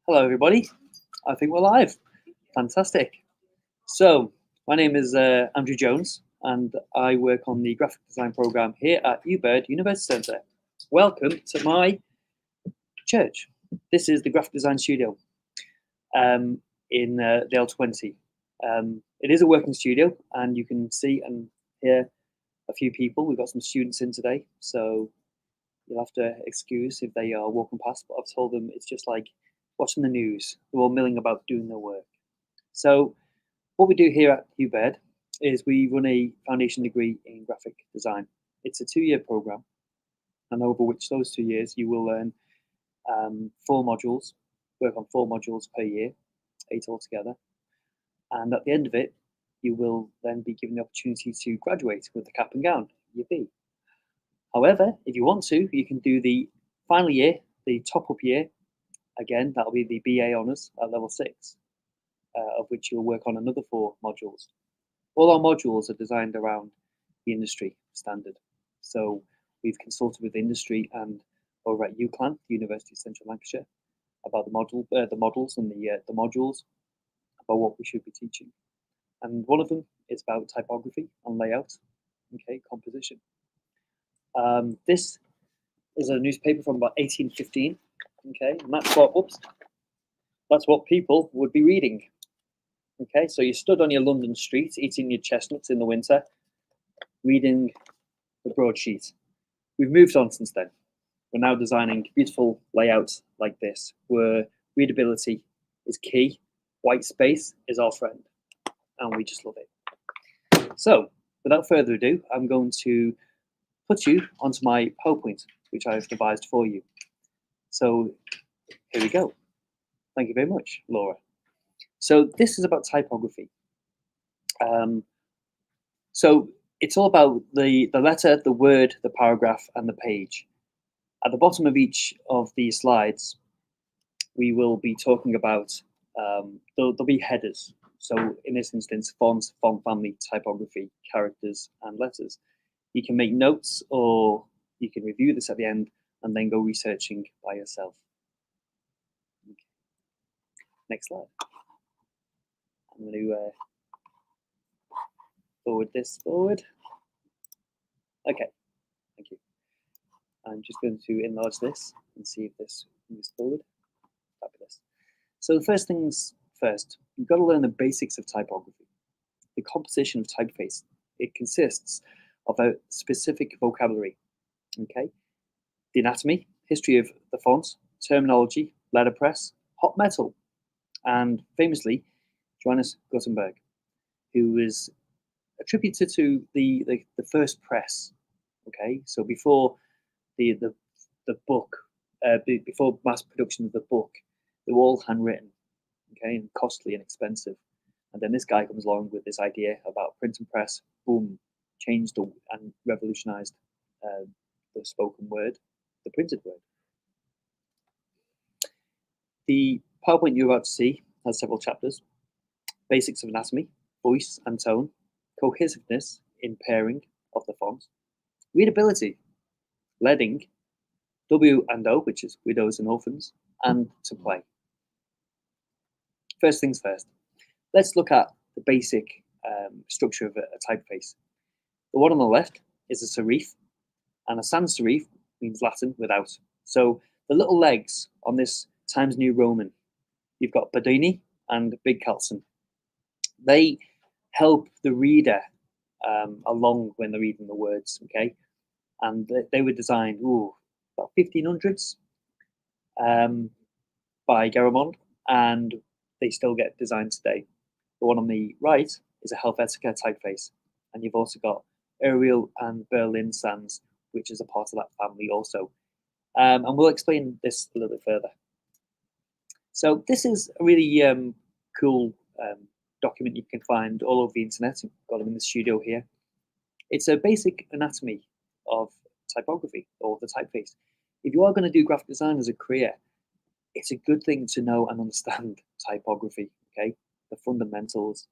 Hello, everybody. I think we're live. Fantastic. So, my name is Andrew Jones, and I work on the graphic design program here at UBird University Centre. Welcome to my church. This is the graphic design studio in the L20. It is a working studio, and you can see and hear a few people. We've got some students in today, so you'll have to excuse if they are walking past, but I've told them it's just like watching the news. They're all milling about doing their work. So what we do here at UBird is we run a foundation degree in graphic design. It's a 2-year program, and over which those 2 years you will learn 4 modules, work on 4 modules per year, 8 altogether. And at the end of it, you will then be given the opportunity to graduate with the cap and gown, year B. However, if you want to, you can do the final year, the top-up year. Again, that'll be the BA Honours at level 6, of which you'll work on another 4 modules. All our modules are designed around the industry standard. So we've consulted with industry and over at UCLan, the University of Central Lancashire, about the models and the modules, about what we should be teaching. And one of them is about typography and layout, okay, composition. This is a newspaper from about 1815, okay, and that's what people would be reading. Okay, so you stood on your London street, eating your chestnuts in the winter, reading the broadsheet. We've moved on since then. We're now designing beautiful layouts like this, where readability is key, white space is our friend, and we just love it. So, without further ado, I'm going to put you onto my PowerPoint, which I've devised for you. So, here we go. Thank you very much, Laura. So this is about typography. So it's all about the letter, the word, the paragraph, and the page. At the bottom of each of these slides, we will be talking about, there'll be headers. So in this instance, fonts, font family, typography, characters, and letters. You can make notes or you can review this at the end and then go researching by yourself. Okay. Next slide. I'm going to forward this forward. Okay, thank you. I'm just going to enlarge this and see if this moves forward. Fabulous. So the first things first, you've got to learn the basics of typography. The composition of typeface. It consists of a specific vocabulary, okay? The anatomy, history of the font, terminology, letterpress, hot metal, and famously, Johannes Gutenberg, who was attributed to the first press. Okay, so before the book, before mass production of the book, they were all handwritten, okay, and costly and expensive. And then this guy comes along with this idea about print and press, boom, changed and revolutionized the spoken word, the printed word. The PowerPoint you're about to see has several chapters. Basics of anatomy, voice and tone, cohesiveness in pairing of the font, readability, leading, W and O, which is widows and orphans, and to play. First things first, let's look at the basic structure of a typeface. The one on the left is a serif, and a sans serif means Latin without. So the little legs on this Times New Roman, you've got Badini and Big Carlson. They help the reader along when they're reading the words, okay? And they were designed, about 1500s by Garamond, and they still get designed today. The one on the right is a Helvetica typeface, and you've also got Arial and Berlin sans, which is a part of that family also. And we'll explain this a little bit further. So this is a really cool document you can find all over the internet. We've got them in the studio here. It's a basic anatomy of typography or the typeface. If you are going to do graphic design as a career, it's a good thing to know and understand typography, okay? The fundamentals.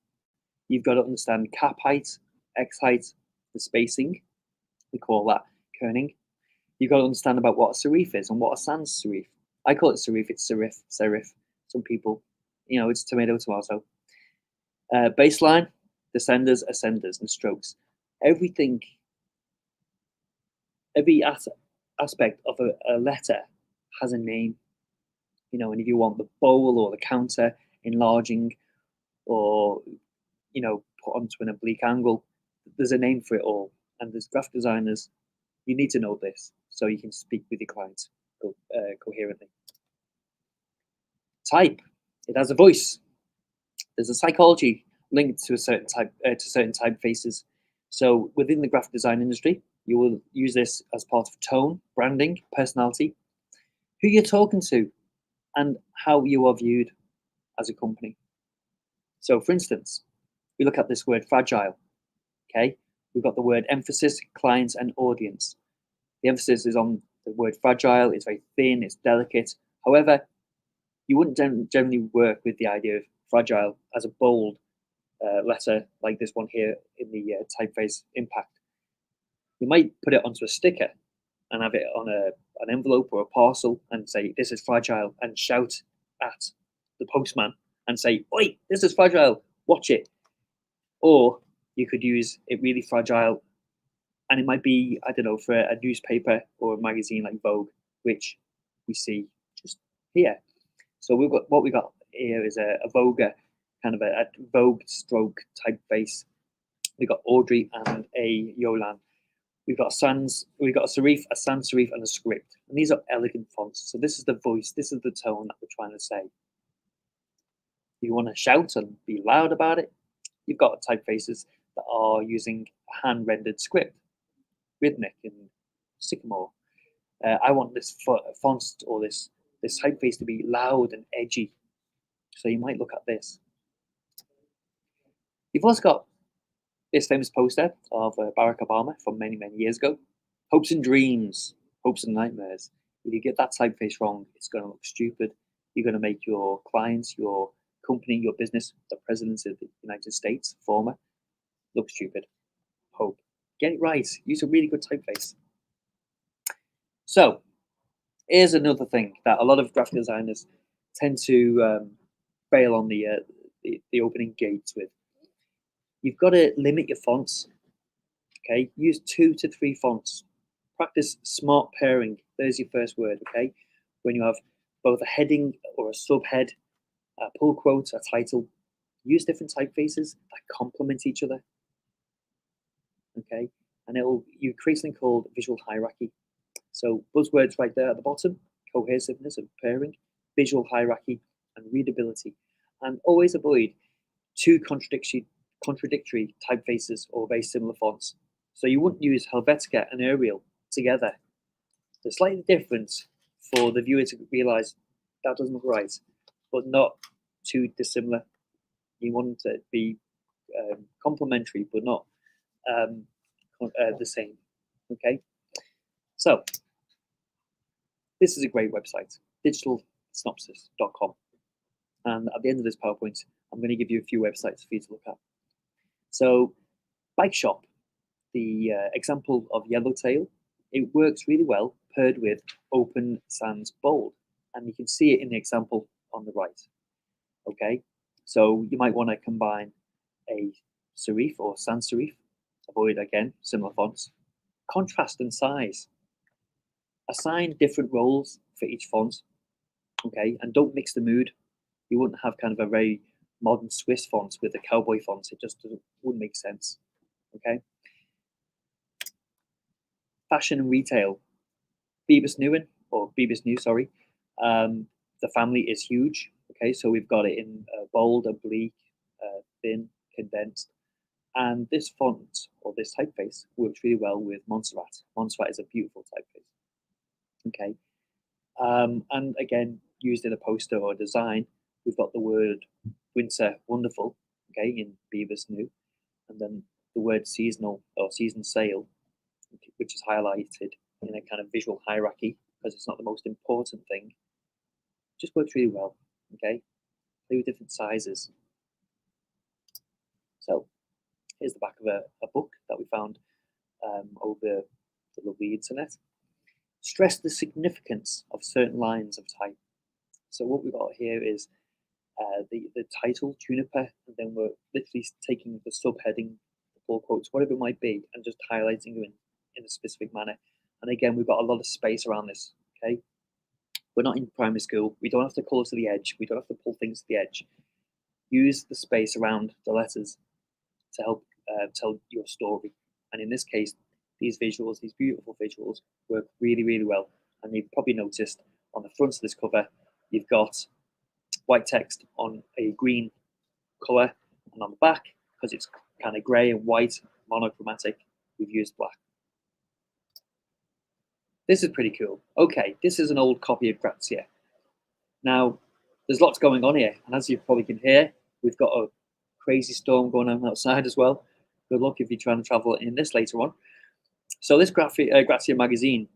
You've got to understand cap height, X height, the spacing. We call that kerning. You've got to understand about what a serif is and what a sans serif. I call it serif, it's serif. Some people, it's tomato, tomato. Baseline, descenders, ascenders, and strokes. Everything, every aspect of a letter has a name. And if you want the bowl or the counter enlarging, or put onto an oblique angle, there's a name for it all. And as graphic designers, you need to know this so you can speak with your clients coherently. Type, it has a voice. There's a psychology linked to a certain certain typefaces. So within the graphic design industry, you will use this as part of tone, branding, personality, who you're talking to, and how you are viewed as a company. So for instance, we look at this word fragile. Okay, we've got the word emphasis, clients, and audience. The emphasis is on the word fragile. It's very thin, it's delicate. However, you wouldn't generally work with the idea of fragile as a bold letter like this one here in the typeface impact. You might put it onto a sticker and have it on an envelope or a parcel and say, this is fragile, and shout at the postman and say, oi, this is fragile, watch it. Or you could use it really fragile, and it might be, I don't know, for a newspaper or a magazine like Vogue, which we see just here. So what we got here is a Vogue, kind of a Vogue stroke typeface. We got Audrey and a Yolan. We've got a serif, a sans serif, and a script. And these are elegant fonts. So this is the voice, this is the tone that we're trying to say. If you want to shout and be loud about it, you've got typefaces that are using a hand-rendered script, rhythmic and sycamore. I want this font or this typeface to be loud and edgy. So you might look at this. You've also got this famous poster of Barack Obama from many, many years ago. Hopes and dreams, hopes and nightmares. If you get that typeface wrong, it's going to look stupid. You're going to make your clients, your company, your business, the president of the United States, former, look stupid. Hope. Get it right. Use a really good typeface. So here's another thing that a lot of graphic designers tend to fail on the opening gates with. You've got to limit your fonts. Okay, use 2 to 3 fonts. Practice smart pairing. There's your first word. Okay, when you have both a heading or a subhead, a pull quote, a title, use different typefaces that complement each other. Okay, and you create something called visual hierarchy. So buzzwords right there at the bottom: cohesiveness and pairing, visual hierarchy, and readability. And always avoid 2 contradictory typefaces or very similar fonts. So you wouldn't use Helvetica and Arial together. They're slightly different for the viewer to realize that doesn't look right, but not too dissimilar. You want it to be complementary, but not the same. Okay, so this is a great website, digitalsynopsis.com. And at the end of this PowerPoint, I'm going to give you a few websites for you to look at. So Bike Shop, the example of Yellowtail, it works really well paired with Open Sans Bold. And you can see it in the example on the right. Okay, so you might want to combine a serif or sans serif. Avoid, again, similar fonts. Contrast and size. Assign different roles for each font. Okay, and don't mix the mood. You wouldn't have kind of a very modern Swiss font with a cowboy font. It just wouldn't make sense. Okay. Fashion and retail. Beavis New, sorry. The family is huge. Okay, so we've got it in bold, oblique, thin, condensed. And this font or this typeface works really well with Montserrat. Montserrat is a beautiful typeface. Okay. And again, used in a poster or a design, we've got the word winter wonderful, okay, in Beavis New, and then the word seasonal or season sale, which is highlighted in a kind of visual hierarchy because it's not the most important thing. Just works really well. Okay, play with different sizes. So here's the back of a book that we found over the lovely internet. Stress the significance of certain lines of type. So what we've got here is the title, Juniper, and then we're literally taking the subheading, the full quotes, whatever it might be, and just highlighting them in a specific manner. And again, we've got a lot of space around this, okay? We're not in primary school. We don't have to colour to the edge. We don't have to pull things to the edge. Use the space around the letters to help tell your story. And in this case, these visuals, these beautiful visuals, work really, really well. And you've probably noticed on the front of this cover, you've got white text on a green colour, and on the back, because it's kind of grey and white, monochromatic, we've used black. This is pretty cool. Okay, this is an old copy of Grazia. Now, there's lots going on here, and as you probably can hear, we've got a crazy storm going on outside as well. Good luck if you're trying to travel in this later on. So this Grazia magazine,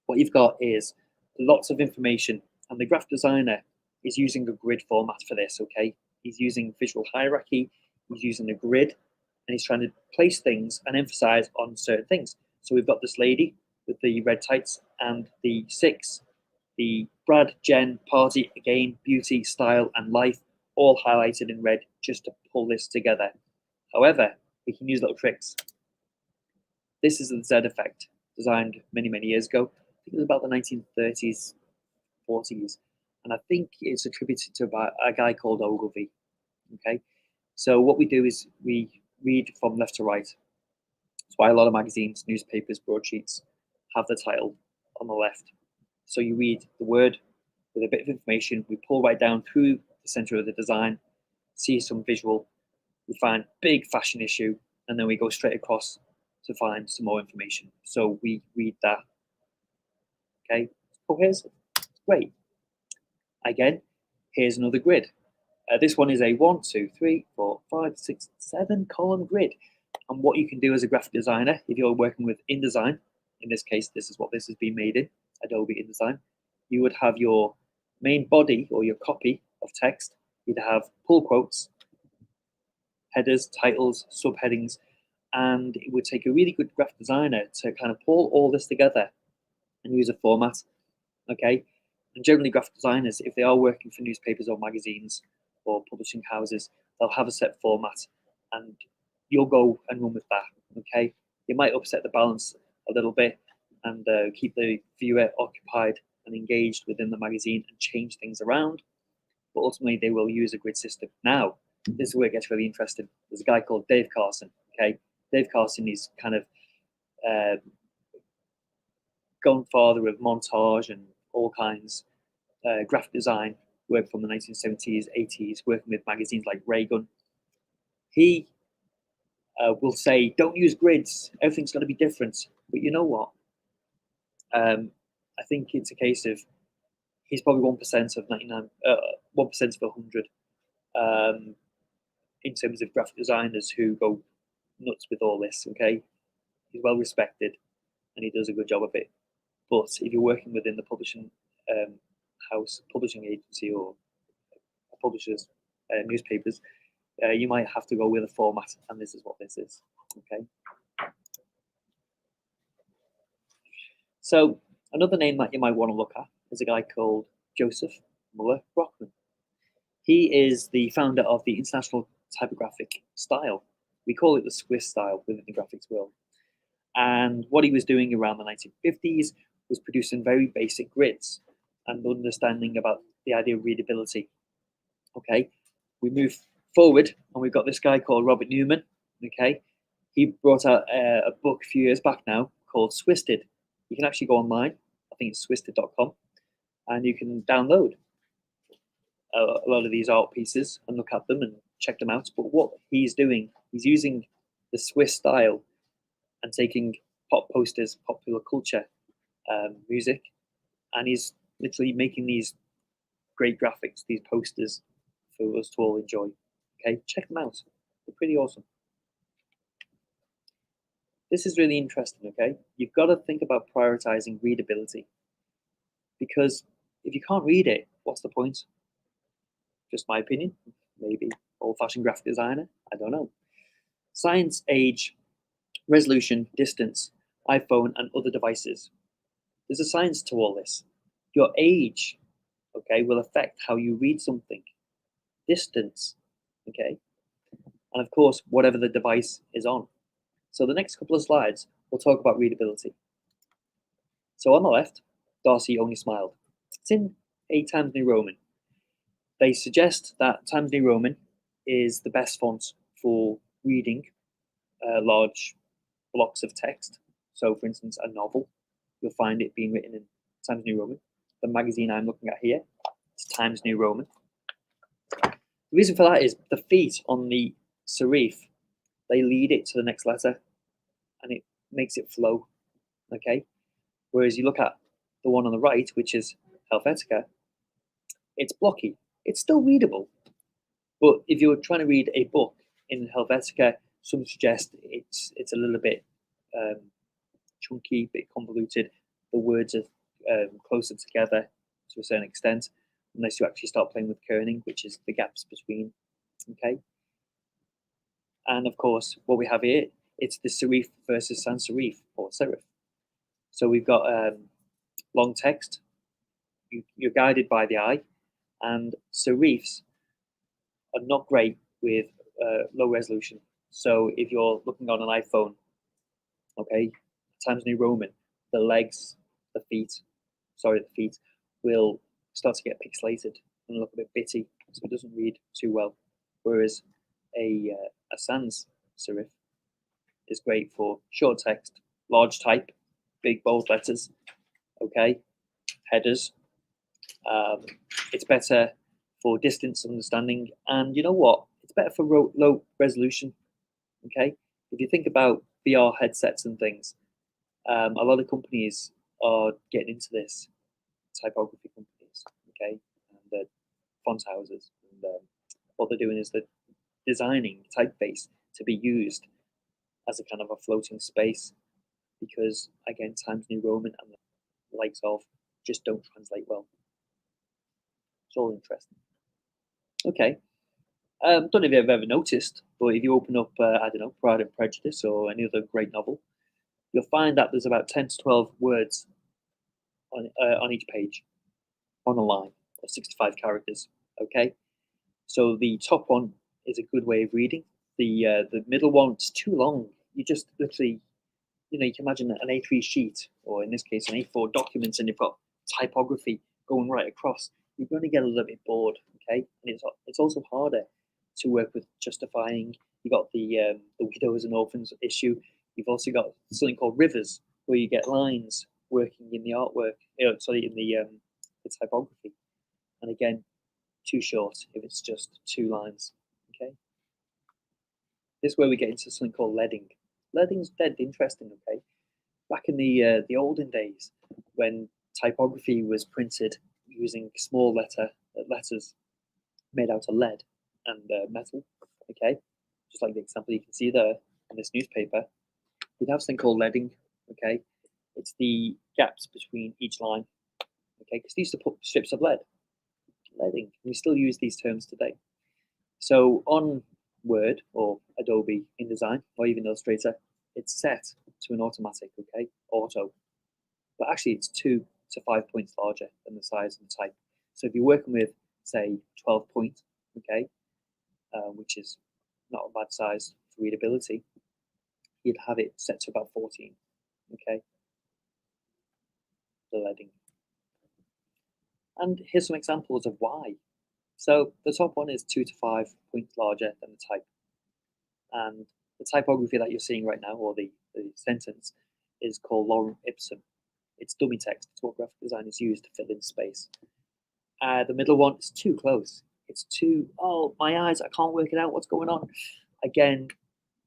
what you've got is lots of information, and the graphic designer is using a grid format for this, okay? He's using visual hierarchy, he's using a grid, and he's trying to place things and emphasize on certain things. So we've got this lady with the red tights and the 6, the Brad, Jen, party, again, beauty, style, and life, all highlighted in red just to pull this together. However, we can use little tricks. This is the Z effect, designed many, many years ago. I think it was about the 1930s, 40s. And I think it's attributed to a guy called Ogilvy. Okay, so what we do is we read from left to right. That's why a lot of magazines, newspapers, broadsheets have the title on the left. So you read the word with a bit of information. We pull right down through the center of the design, see some visual, we find big fashion issue, and then we go straight across to find some more information. So we read that. Okay, cohesive. Great. Again, here's another grid. This one is a 1, 2, 3, 4, 5, 6, 7 column grid. And what you can do as a graphic designer, if you're working with InDesign, in this case, this is what this has been made in, Adobe InDesign, you would have your main body or your copy of text. You'd have pull quotes, headers, titles, subheadings, and it would take a really good graphic designer to kind of pull all this together and use a format, okay? And generally graphic designers, if they are working for newspapers or magazines or publishing houses, they'll have a set format and you'll go and run with that, okay? You might upset the balance a little bit and keep the viewer occupied and engaged within the magazine and change things around, but ultimately they will use a grid system. Now, this is where it gets really interesting. There's a guy called Dave Carson, okay? Dave Carson is kind of godfather of montage and all kinds, graphic design, worked from the 1970s, 80s, working with magazines like Raygun. He will say, don't use grids, everything's going to be different. But you know what? I think it's a case of he's probably 1% of 99, 1% of 100 in terms of graphic designers who go nuts with all this, okay? He's well respected and he does a good job of it. But if you're working within the publishing house, publishing agency, or publishers, newspapers, you might have to go with a format, and this is what this is, okay? So another name that you might want to look at is a guy called Joseph Muller-Brockman. He is the founder of the International Typographic style. We call it the Swiss style within the graphics world. And what he was doing around the 1950s was producing very basic grids and understanding about the idea of readability. Okay, we move forward and we've got this guy called Robert Newman. Okay, he brought out a book a few years back now called Swisted. You can actually go online, I think it's swisted.com, and you can download a lot of these art pieces and look at them and check them out. But what he's doing, he's using the Swiss style and taking pop posters, popular culture, music, and he's literally making these great graphics, these posters for us to all enjoy. Okay, check them out. They're pretty awesome. This is really interesting, okay? You've got to think about prioritizing readability, because if you can't read it, what's the point? Just my opinion, maybe old-fashioned graphic designer, I don't know. Science, age, resolution, distance, iPhone, and other devices. There's a science to all this. Your age, okay, will affect how you read something. distance, okay? And of course, whatever the device is on. So the next couple of slides, we'll talk about readability. So on the left, Darcy only smiled. It's in a Times New Roman. They suggest that Times New Roman is the best font for reading large blocks of text. So for instance, a novel, you'll find it being written in Times New Roman. The magazine I'm looking at here, it's Times New Roman. The reason for that is the feet on the serif, they lead it to the next letter and it makes it flow, okay? Whereas you look at the one on the right, which is Helvetica, it's blocky. It's still readable. But if you're trying to read a book in Helvetica, some suggest it's a little bit chunky, a bit convoluted. The words are closer together to a certain extent, unless you actually start playing with kerning, which is the gaps between, okay? And of course, what we have here, it's the serif versus sans serif, or serif. So we've got long text, you're guided by the eye, and serifs are not great with low resolution. So if you're looking on an iPhone, okay, Times New Roman, the legs, the feet will start to get pixelated and look a bit bitty, so it doesn't read too well. Whereas a sans serif is great for short text, large type, big bold letters, okay, headers. It's better for distance understanding, and you know what? It's better for low resolution, okay? If you think about VR headsets and things, a lot of companies are getting into this, typography companies, okay, and the font houses, and what they're doing is they're designing typeface to be used as a kind of a floating space, because again, Times New Roman and the likes of just don't translate well. It's all interesting. Okay. Don't know if you've ever noticed, but if you open up, I don't know, Pride and Prejudice or any other great novel, you'll find that there's about 10 to 12 words on each page on a line of 65 characters, okay? So the top one is a good way of reading. The middle one is too long. You just literally, you can imagine an A3 sheet, or in this case, an A4 document, and you've got typography going right across. You're going to get a little bit bored, okay? And it's also harder to work with justifying. You've got the widows and orphans issue. You've also got something called rivers, where you get lines working in the artwork, in the typography. And again, too short if it's just 2 lines, okay? This is where we get into something called leading. Leading's dead interesting, okay? Back in the olden days, when typography was printed using small letters made out of lead and metal, okay? Just like the example you can see there in this newspaper, we'd have something called leading, okay? It's the gaps between each line, okay? Because they used to put strips of leading. We still use these terms today. So on Word or Adobe InDesign or even Illustrator, it's set to an automatic, okay, auto. But actually it's 2 to 5 points larger than the size and type. So if you're working with, say, 12 point, okay, which is not a bad size for readability, you'd have it set to about 14, okay, the leading. And here's some examples of why. So the top one is 2 to 5 points larger than the type. And the typography that you're seeing right now, or the sentence, is called lorem ipsum. It's dummy text. It's what graphic designers use to fill in space. The middle one is too close. It's too, oh, my eyes, I can't work it out. What's going on? Again,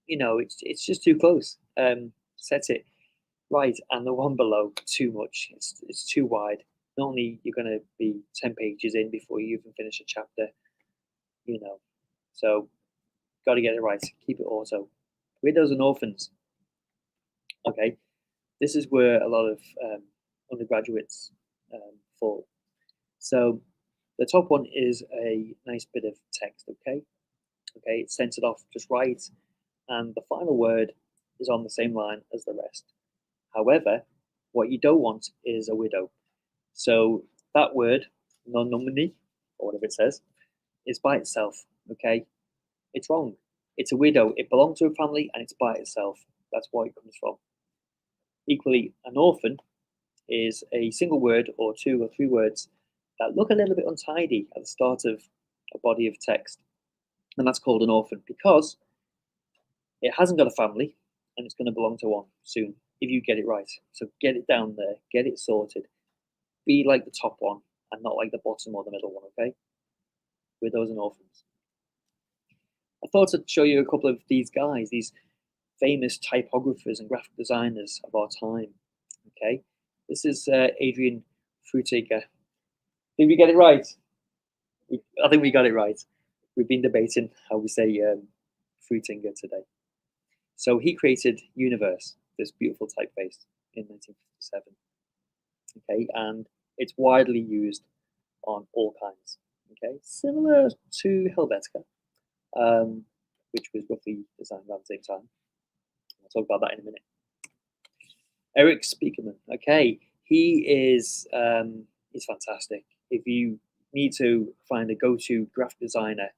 it's just too close. Set it right. And the one below, too much. It's too wide. Not only you're going to be 10 pages in before you even finish a chapter, so got to get it right. Keep it auto. Widows and orphans. Okay, this is where a lot of undergraduates fall. So the top one is a nice bit of text, okay? Okay, it's centered off just right, and the final word is on the same line as the rest. However, what you don't want is a widow. So that word, non-nominee, or whatever it says, It's by itself, okay? It's wrong. It's a widow. It belongs to a family and it's by itself. That's where it comes from. Equally, an orphan is a single word or 2 or 3 words that look a little bit untidy at the start of a body of text. And that's called an orphan because it hasn't got a family and it's going to belong to one soon if you get it right. So get it down there, get it sorted. Be like the top one and not like the bottom or the middle one, okay? Widows and orphans. I thought I'd show you a couple of these guys, these famous typographers and graphic designers of our time, okay? This is Adrian Frutiger. Did we get it right? I think we got it right. We've been debating how we say Frutiger today. So he created Universe, this beautiful typeface, in 1957. Okay, and it's widely used on all kinds. Okay, similar to Helvetica, which was roughly designed around the same time. I'll talk about that in a minute. Eric Spiekerman. Okay, he is he's fantastic. If you need to find a go-to graphic designer,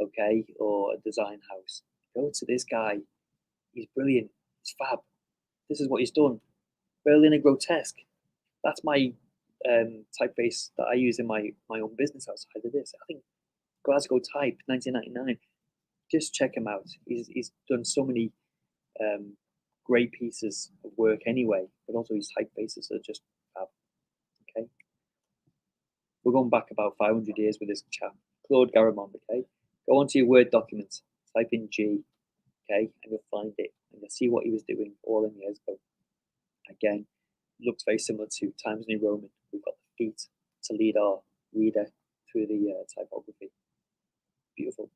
okay, or a design house, go to this guy. He's brilliant. He's fab. This is what he's done. Berliner Grotesque. That's my typeface that I use in my own business outside of this. I think Glasgow Type, 1999. Just check him out. He's done so many great pieces of work anyway, but also his typefaces are just fab. Okay. We're going back about 500 years with this chap, Claude Garamond. Okay. Go onto your Word document, type in G, okay, and you'll find it, and you'll see what he was doing all in years ago. Again, looks very similar to Times New Roman. We've got the feet to lead our reader through the typography. Beautiful.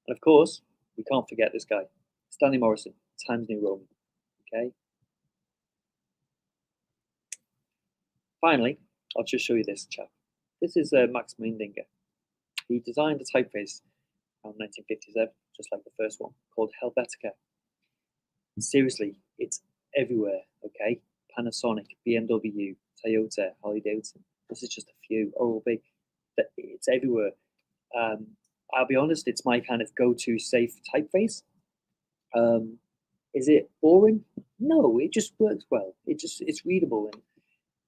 And of course, we can't forget this guy, Stanley Morrison, Times New Roman. Okay. Finally, I'll just show you this chap. This is Max Meindinger. He designed a typeface around 1957, just like the first one, called Helvetica. Seriously, it's everywhere, okay? Panasonic, BMW, Toyota, Harley Davidson. This is just a few. Oral-B. It's everywhere. I'll be honest, it's my kind of go-to safe typeface. Is it boring? No, it just works well. It's readable, and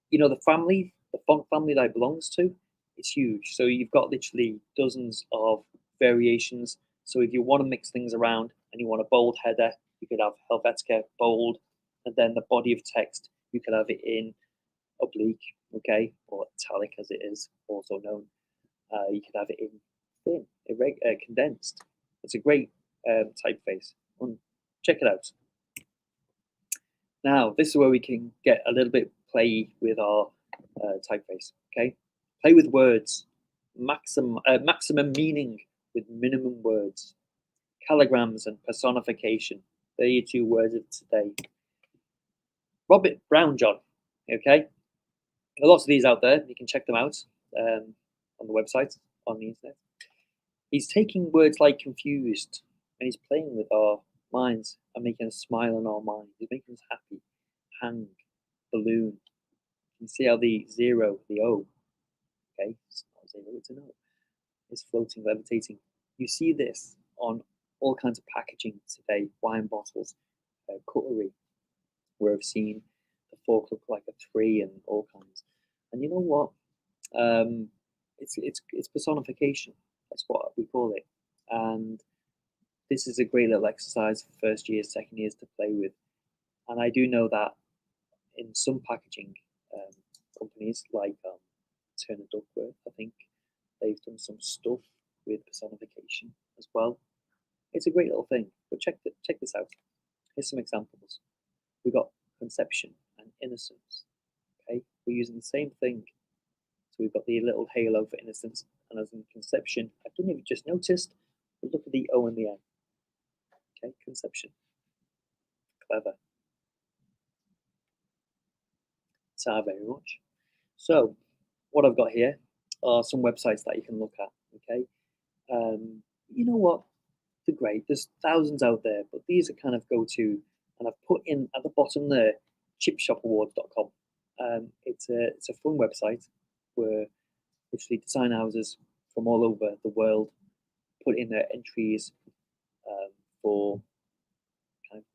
you know the font family that it belongs to, it's huge. So you've got literally dozens of variations. So if you want to mix things around and you want a bold header, you could have Helvetica bold, and then the body of text you could have it in oblique, okay, or italic as it is also known. You could have it in thin, condensed. It's a great typeface. Check it out. Now, this is where we can get a little bit play with our typeface, okay? Play with words, maximum meaning with minimum words, calligrams and personification. They're your 2 words of today. Robert Brownjohn, okay? There are lots of these out there. You can check them out on the website, on the internet. He's taking words like confused and he's playing with our minds and making us smile in our mind. He's making us happy. Hang, balloon. You can see how the 0, the O, okay, it's not 0, it's an O. It's floating, levitating. You see this on all kinds of packaging today, wine bottles, cutlery, where I've seen the fork look like a tree and all kinds. And you know what? It's personification. That's what we call it. And this is a great little exercise for first years, second years to play with. And I do know that in some packaging companies like Turner Duckworth, I think they've done some stuff with personification as well. It's a great little thing. But check this out. Here's some examples. We've got conception and innocence. Okay, we're using the same thing. So we've got the little halo for innocence, and as in conception, I don't know if you just noticed, but look at the O and the N. Okay, conception. Clever. So very much. So what I've got here are some websites that you can look at. Okay, you know what? They're great. There's thousands out there, but these are kind of go-to. And I've put in at the bottom there, chipshopawards.com. It's a fun website where literally design houses from all over the world put in their entries for kind of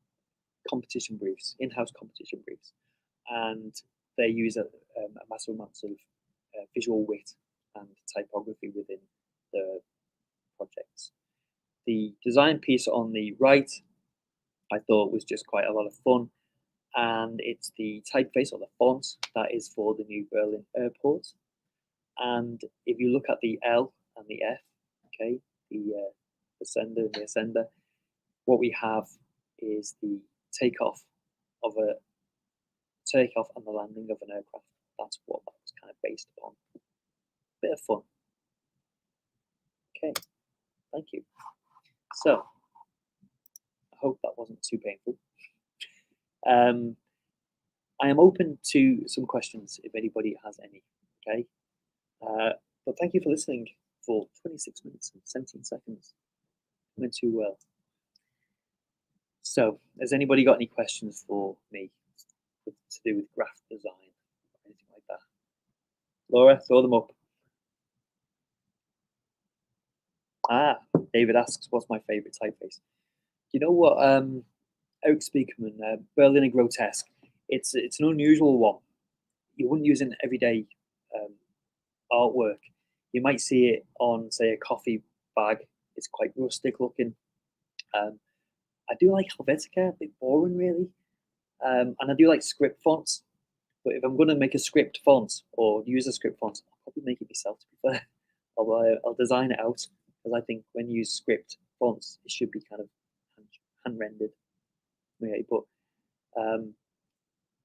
competition briefs, in-house competition briefs, and they use a massive amounts of visual wit and typography within the projects. The design piece on the right, I thought was just quite a lot of fun, and it's the typeface or the font that is for the new Berlin airport. And if you look at the L and the F, okay, the sender and the ascender, what we have is the takeoff and the landing of an aircraft. That's what that was kind of based upon. Bit of fun. Okay, thank you. So, I hope that wasn't too painful. I am open to some questions if anybody has any, okay? But thank you for listening for 26 minutes and 17 seconds. Went too well. So, has anybody got any questions for me to do with graphic design or anything like that? Laura, throw them up. David asks, what's my favorite typeface? You know what, Eric Spiekerman, Berliner Grotesque, it's an unusual one. You wouldn't use it in everyday artwork. You might see it on, say, a coffee bag. It's quite rustic looking. I do like Helvetica, a bit boring really. And I do like script fonts. But if I'm going to make a script font or use a script font, I'll probably make it myself, to be fair. I'll design it out, because I think when you use script fonts, it should be kind of hand rendered. Okay, but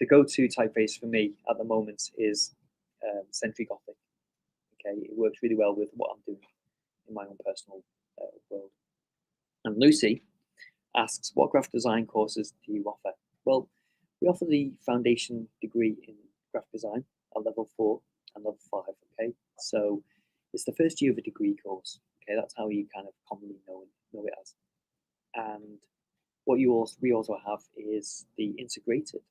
the go-to typeface for me at the moment is Century Gothic. Okay, it works really well with what I'm doing in my own personal world. And Lucy asks, what graphic design courses do you offer? Well, we offer the foundation degree in graphic design at level 4 and level 5. Okay, so it's the first year of a degree course. Okay, that's how you kind of commonly know it as. And what we also have is the integrated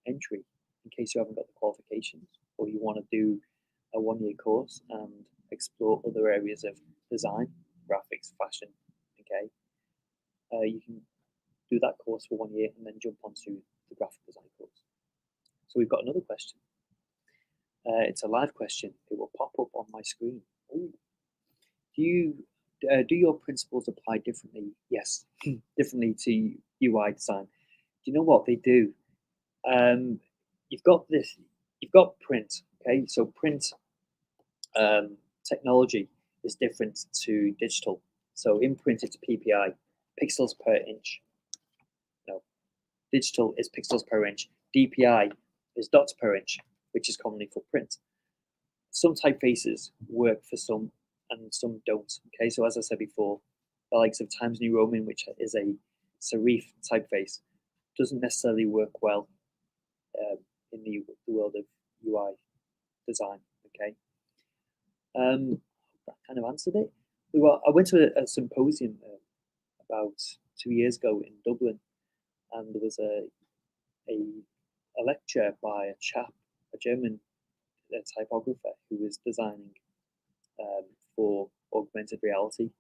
entry, in case you haven't got the qualifications or you want to do a 1-year course and explore other areas of design, graphics, fashion. Okay, you can do that course for 1 year and then jump onto the graphic design course. So we've got another question. It's a live question. It will pop up on my screen. Ooh. Do your principles apply differently? Yes, differently to UI design. Do you know what they do? You've got print. Okay, so print technology is different to digital. So in print, it's PPI, pixels per inch. No, digital is pixels per inch. DPI is dots per inch, which is commonly for print. Some typefaces work for some and some don't. Okay, so as I said before, the likes of Times New Roman, which is a serif typeface, doesn't necessarily work well in the world of UI design. Okay, that kind of answered it. Well, I went to a symposium about 2 years ago in Dublin, and there was a lecture by a German typographer who was designing for augmented reality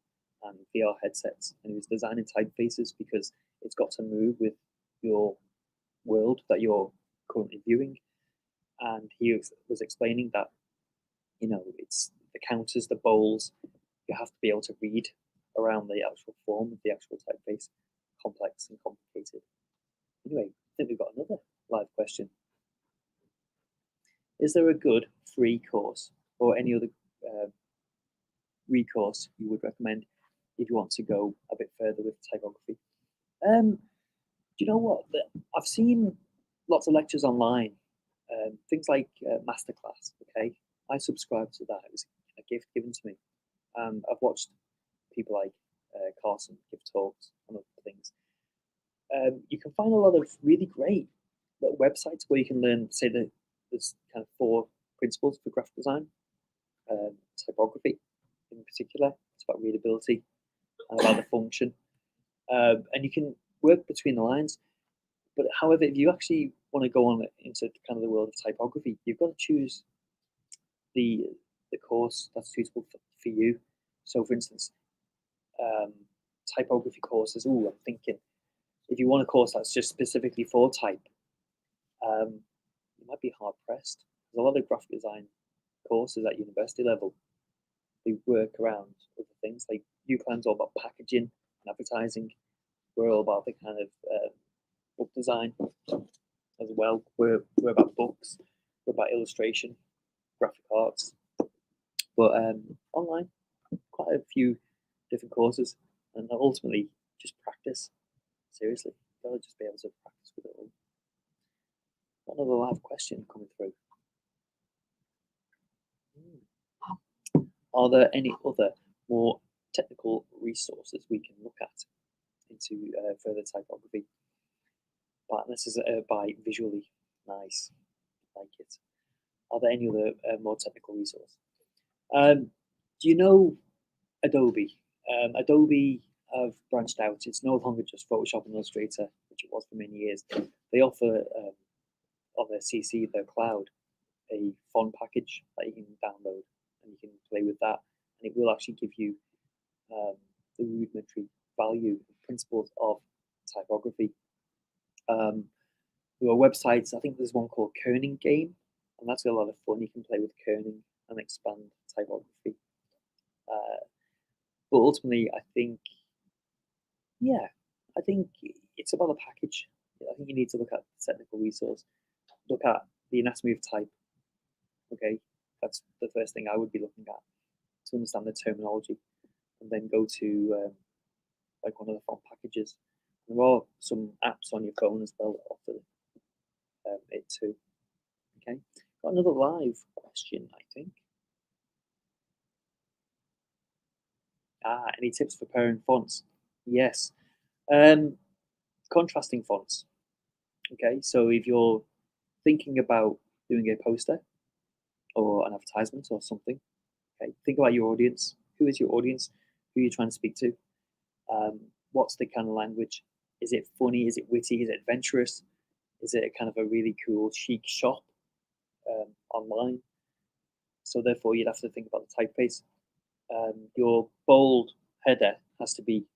and VR headsets, and he was designing typefaces because it's got to move with your world that you're currently viewing. And he was explaining that, it's the counters, the bowls, you have to be able to read around the actual form of the actual typeface, complex and complicated. Anyway, I think we've got another live question. Is there a good free course or any other recourse you would recommend if you want to go a bit further with typography? Do you know what? I've seen lots of lectures online, things like Masterclass. Okay, I subscribe to that. It was a gift given to me. I've watched people like Carson give talks on other things. You can find a lot of really great websites where you can learn, say, there's kind of 4 principles for graphic design, typography in particular. It's about readability and about the function. And you can work between the lines. But however, if you actually want to go on into kind of the world of typography, you've got to choose the the course that's suitable for you. So, for instance, typography courses. Oh, I'm thinking if you want a course that's just specifically for type, you might be hard pressed. There's a lot of graphic design courses at university level. They work around other things like UCLan's all about packaging and advertising. We're all about the kind of book design as well. We're about books. We're about illustration, graphic arts. But online, quite a few different courses, and ultimately just practice. Seriously, you gotta just be able to practice with it all. Got another live question coming through. Are there any other more technical resources we can look at into further typography? But this is by visually nice, like it. Are there any other more technical resources? Do you know Adobe? Adobe have branched out. It's no longer just Photoshop and Illustrator, which it was for many years. They offer on their CC, their cloud, a font package that you can download and you can play with that, and it will actually give you the rudimentary value and principles of typography. There are websites. I think there's one called Kerning Game, and that's a lot of fun. You can play with kerning and expand typography. But ultimately, I think it's about the package. I think you need to look at the technical resource, look at the anatomy of type. Okay, that's the first thing I would be looking at to understand the terminology, and then go to like one of the font packages. There are some apps on your phone as well that offer it too. Okay, got another live question, I think. Any tips for pairing fonts? Yes. Contrasting fonts. Okay, so if you're thinking about doing a poster or an advertisement or something, okay, think about your audience. Who is your audience? Who are you trying to speak to? What's the kind of language? Is it funny? Is it witty? Is it adventurous? Is it a kind of a really cool, chic shop online? So therefore, you'd have to think about the typeface. Your bold header has to be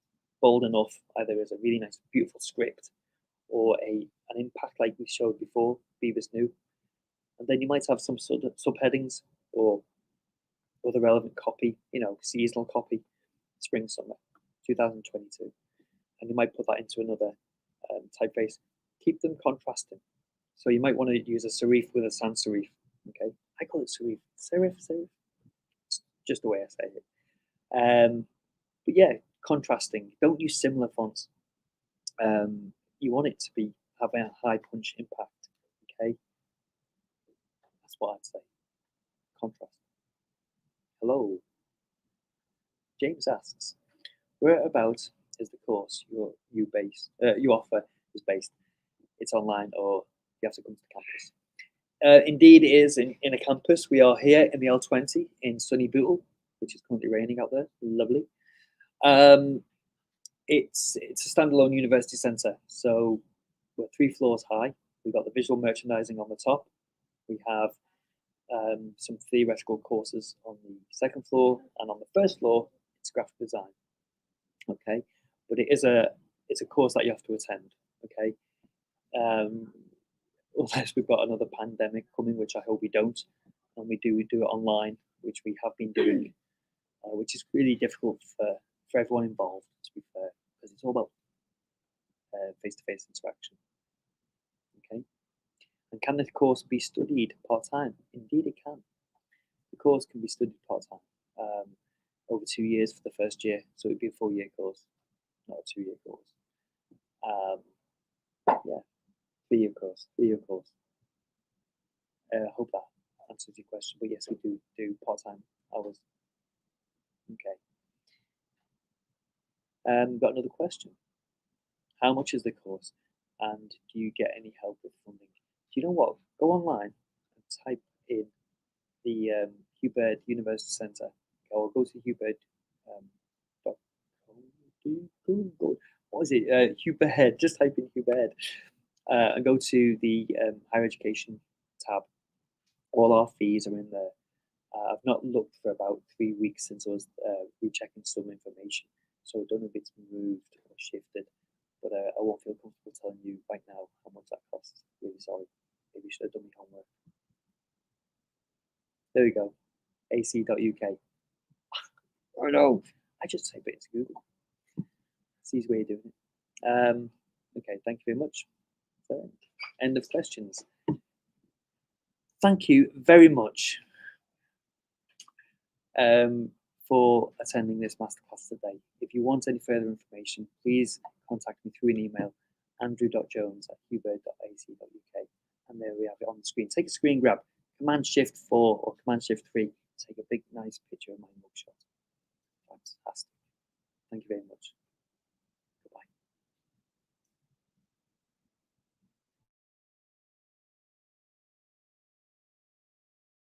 bold enough, either as a really nice, beautiful script or an impact like we showed before, Beavis New. And then you might have some sort of subheadings or other relevant copy, seasonal copy, spring, summer, 2022. And you might put that into another typeface. Keep them contrasting. So you might want to use a serif with a sans serif. Okay, I call it serif. Serif. It's just the way I say it. But yeah, contrasting. Don't use similar fonts. You want it to be having a high punch impact. Okay, that's what I'd say. Contrast. Hello. James asks, whereabouts is the course you offer is based? It's online or you have to come to the campus? Indeed, it is in a campus. We are here in the L20 in sunny Bootle, which is currently raining out there. Lovely. It's a standalone university centre, so we're 3 floors high. We've got the visual merchandising on the top. We have some theoretical courses on the 2nd floor, and on the 1st floor, it's graphic design. Okay, but it's a course that you have to attend. Okay, unless we've got another pandemic coming, which I hope we don't, and we do it online, which we have been doing, which is really difficult for everyone involved, to be fair, because it's all about face-to-face interaction. Okay, and can the course be studied part-time? Indeed, it can. The course can be studied part-time, over 2 years for the first year, so it'd be a 4-year course, not a 2-year course. Yeah, 3-year course, 3-year course. I hope that answers your question, but yes, we do part-time hours. Okay. Got another question. How much is the course, and do you get any help with funding? Do you know what? Go online and type in the Hugh Bird University Centre, or go to hugh.com. What is it? Hugh Bird. Just type in Hugh Bird and go to the higher education tab. All our fees are in there. I've not looked for about 3 weeks since I was rechecking some information, so I don't know if it's moved or shifted, but I won't feel comfortable telling you right now how much that costs. Really sorry. Maybe I should have done my homework. There we go. ac.uk. Oh no, I just type it into Google. It's the easy way of doing it. Okay, thank you very much. So, end of questions. Thank you very much for attending this masterclass today. If you want any further information, please contact me through an email, andrew.jones@hubert.ac.uk, and there we have it on the screen. Take a screen grab, Command-Shift-4 or Command-Shift-3, take a big, nice picture of my mugshot. Fantastic. Thank you very much.